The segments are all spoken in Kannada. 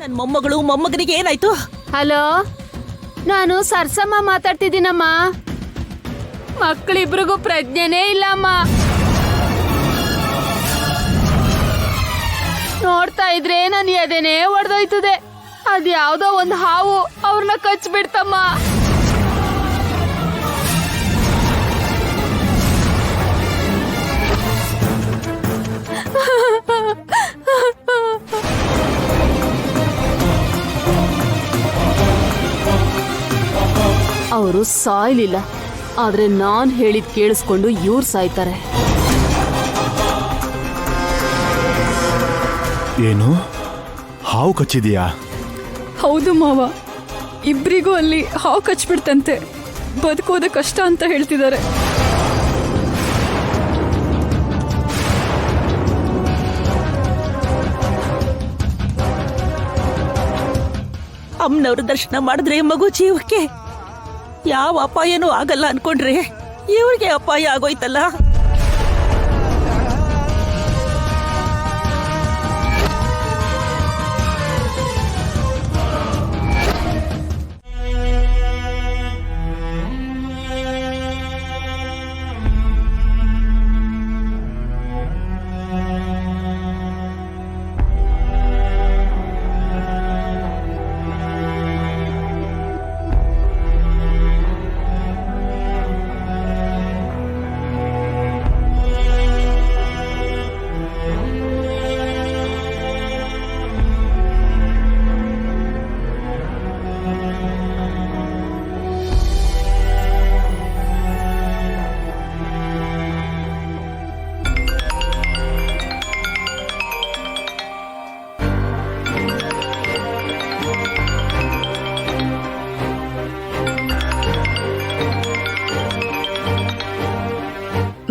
ನನ್ ಮೊಮ್ಮಗಳು ಮೊಮ್ಮಗನಿಗೆ ಏನಾಯ್ತು? ಹಲೋ, ನಾನು ಸರ್ಸಮ್ಮ ಮಾತಾಡ್ತಿದ್ದೀನಮ್ಮ. ಮಕ್ಕಳಿಬ್ರಿಗೂ ಪ್ರಜ್ಞೆನೇ ಇಲ್ಲಮ್ಮ. ನೋಡ್ತಾ ಇದ್ರೆ ನನ್ ಎದೆನೇ ಒಡೆದೋಯ್ತದೆ. ಅದ್ಯಾವ್ದೋ ಒಂದು ಹಾವು ಅವ್ರನ್ನ ಕಚ್ಬಿಡ್ತಮ್ಮ. ಅವರು ಸಾಯ್ಲಿಲ್ಲ, ಆದ್ರೆ ನಾನ್ ಹೇಳಿದ್ ಕೇಳಿಸ್ಕೊಂಡು ಇವ್ರು ಸಾಯ್ತಾರೆ. ಏನು, ಹಾವು ಕಚ್ಚಿದೀಯಾ? ಹೌದು ಮಾವ, ಇಬ್ರಿಗೂ ಅಲ್ಲಿ ಹಾವು ಕಚ್ಬಿಡ್ತಂತೆ. ಬದುಕೋದು ಕಷ್ಟ ಅಂತ ಹೇಳ್ತಿದ್ದಾರೆ. ಅಮ್ಮನವ್ರ ದರ್ಶನ ಮಾಡಿದ್ರೆ ಮಗು ಜೀವಕ್ಕೆ ಯಾವ ಅಪಾಯನೂ ಆಗಲ್ಲ ಅನ್ಕೊಂಡ್ರೆ ಇವ್ರಿಗೆ ಅಪಾಯ ಆಗೋಯ್ತಲ್ಲ.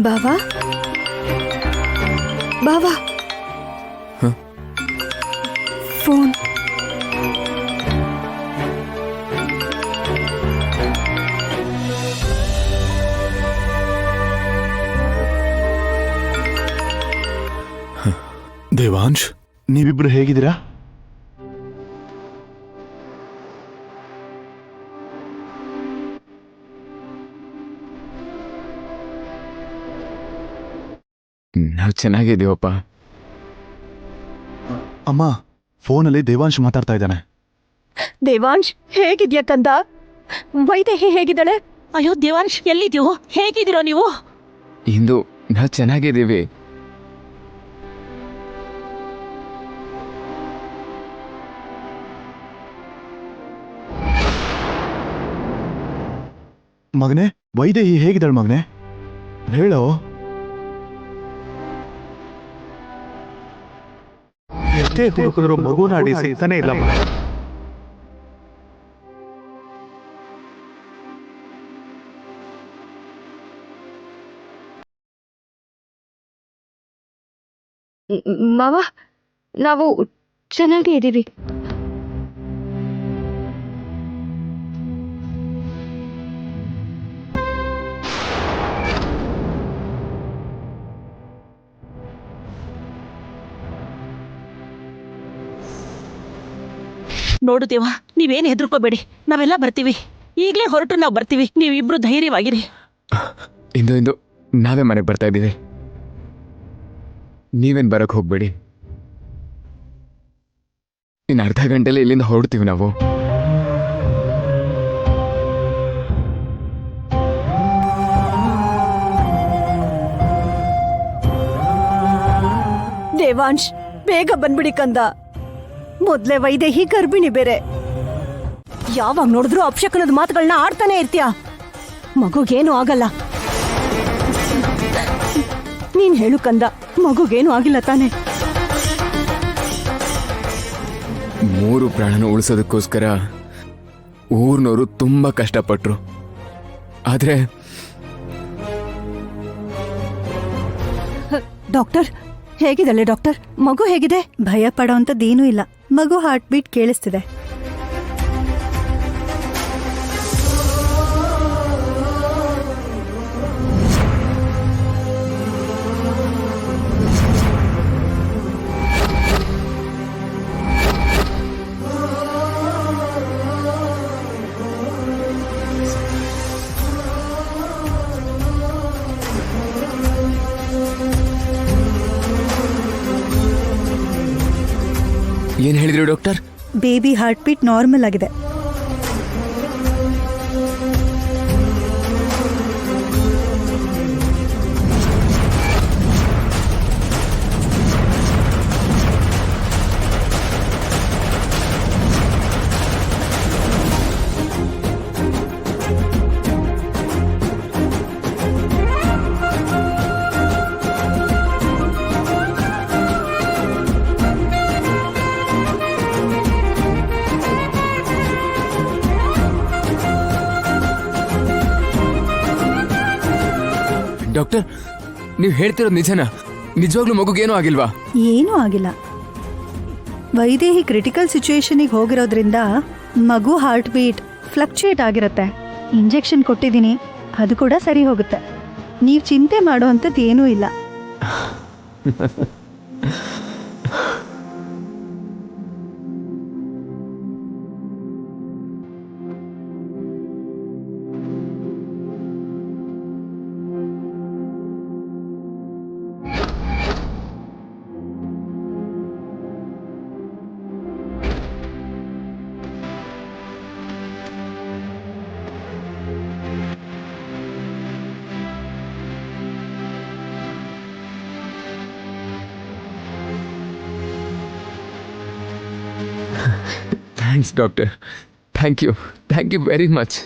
ಬಾವಾ, ಬಾವಾ, ಫೋನ್. ದೇವಾಂಶ್, ನೀವಿಬ್ರು ಹೇಗಿದ್ದೀರಾ? ನಾವು ಚೆನ್ನಾಗಿದ್ದೀವಪ್ಪ. ಅಮ್ಮ, ಫೋನಲ್ಲಿ ದೇವಾಂಶ್ ಮಾತಾಡ್ತಾ ಇದ್ದಾನೆ. ದೇವಾಂಶ್, ಹೇಗಿದ್ಯಾ ಕಂದ? ವೈದೇಹಿ ಹೇಗಿದ್ದಾಳೆ? ಅಯ್ಯೋ ದೇವಾಂಶ್, ಎಲ್ಲಿದ್ಯೋ? ಹೇಗಿದ್ದೀರೋ ನೀವು? ಇಂದು ನಾವು ಚೆನ್ನಾಗಿದ್ದೀವಿ. ಮಗನೇ, ವೈದೇಹಿ ಹೇಗಿದ್ದಾಳೆ ಮಗನೇ? ಹೇಳೋ. ಎಷ್ಟೇ ಹುಡುಕಿದ್ರು ಮಗುನಾಡಿ ಸಿಗ್ತಾನೆ ಇಲ್ಲ. ಮಾವ, ನಾವು ಚೆನ್ನಾಗಿ ಇದ್ದೀವಿ. ನೋಡು ದೇವ, ನೀವೇನು ಹೆದರ್ಕೋಬೇಡಿ, ನಾವೆಲ್ಲ ಬರ್ತೀವಿ. ಈಗಲೇ ಹೊರಟು ನಾವು ಬರ್ತೀವಿ. ನೀವಿಬ್ರು ಧೈರ್ಯವಾಗಿರಿ. ಇಂದು ನಾವೇ ಮನೆಗೆ ಬರ್ತಾ ಇದ್ದೀವಿ. ನೀವೇನು ಬರಕ್ಕೆ ಹೋಗ್ಬೇಡಿ. ಇನ್ನು ಅರ್ಧ ಗಂಟೆಲಿ ಇಲ್ಲಿಂದ ಹೊರಡ್ತೀವಿ ನಾವು. ದೇವಾಂಶ್, ಬೇಗ ಬಂದ್ಬಿಡಿ ಕಂದ. ಮೊದ್ಲೇ ವೈದೇಹಿ ಗರ್ಭಿಣಿ ಬೇರೆ. ಯಾವಾಗ ನೋಡಿದ್ರು ಅಪಶಕನದ ಮಾತುಗಳನ್ನ ಆಡ್ತಾನೆ ಇರ್ತೀಯ. ಮಗುಗೇನು ಆಗಲ್ಲ. ನೀನ್ ಹೇಳು ಕಂದ, ಮಗುಗೇನು ಆಗಿಲ್ಲ ತಾನೆ? 3 ಪ್ರಾಣನ ಉಳಿಸೋದಕ್ಕೋಸ್ಕರ ಊರ್ನವರು ತುಂಬಾ ಕಷ್ಟಪಟ್ರು. ಆದ್ರೆ ಡಾಕ್ಟರ್ ಹೇಗಿದ್ದಾಳೆ? ಡಾಕ್ಟರ್, ಮಗು ಹೇಗಿದೆ? ಭಯ ಪಡೋಂಥದ್ದೇನೂ ಇಲ್ಲ. ಮಗು ಹಾರ್ಟ್ ಬೀಟ್ ಕೇಳಿಸ್ತಿದೆ. ಏನು ಹೇಳಿದ್ರು doctor? Baby heart beat normal ಆಗಿದೆ. ಡಾಕ್ಟರ್, ನೀವು ಹೇಳ್ತಿರೋದು ನಿಜನಾ? ನಿಜವಾಗ್ಲೂ ಮಗುಗೇನೂ ಆಗಿಲ್ವಾ? ಏನೂ ಆಗಿಲ್ಲ. ವೈದೇಹಿ ಕ್ರಿಟಿಕಲ್ ಸಿಚುವೇಶನಿಗೆ ಹೋಗಿರೋದ್ರಿಂದ ಮಗು ಹಾರ್ಟ್ ಬೀಟ್ ಫ್ಲಕ್ಚುಯೇಟ್ ಆಗಿರುತ್ತೆ. ಇಂಜೆಕ್ಷನ್ ಕೊಟ್ಟಿದ್ದೀನಿ, ಅದು ಕೂಡ ಸರಿ ಹೋಗುತ್ತೆ. ನೀವು ಚಿಂತೆ ಮಾಡುವಂಥದ್ದು ಏನೂ ಇಲ್ಲ. Thanks doctor. Thank you very much.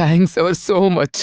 Thanks our so much.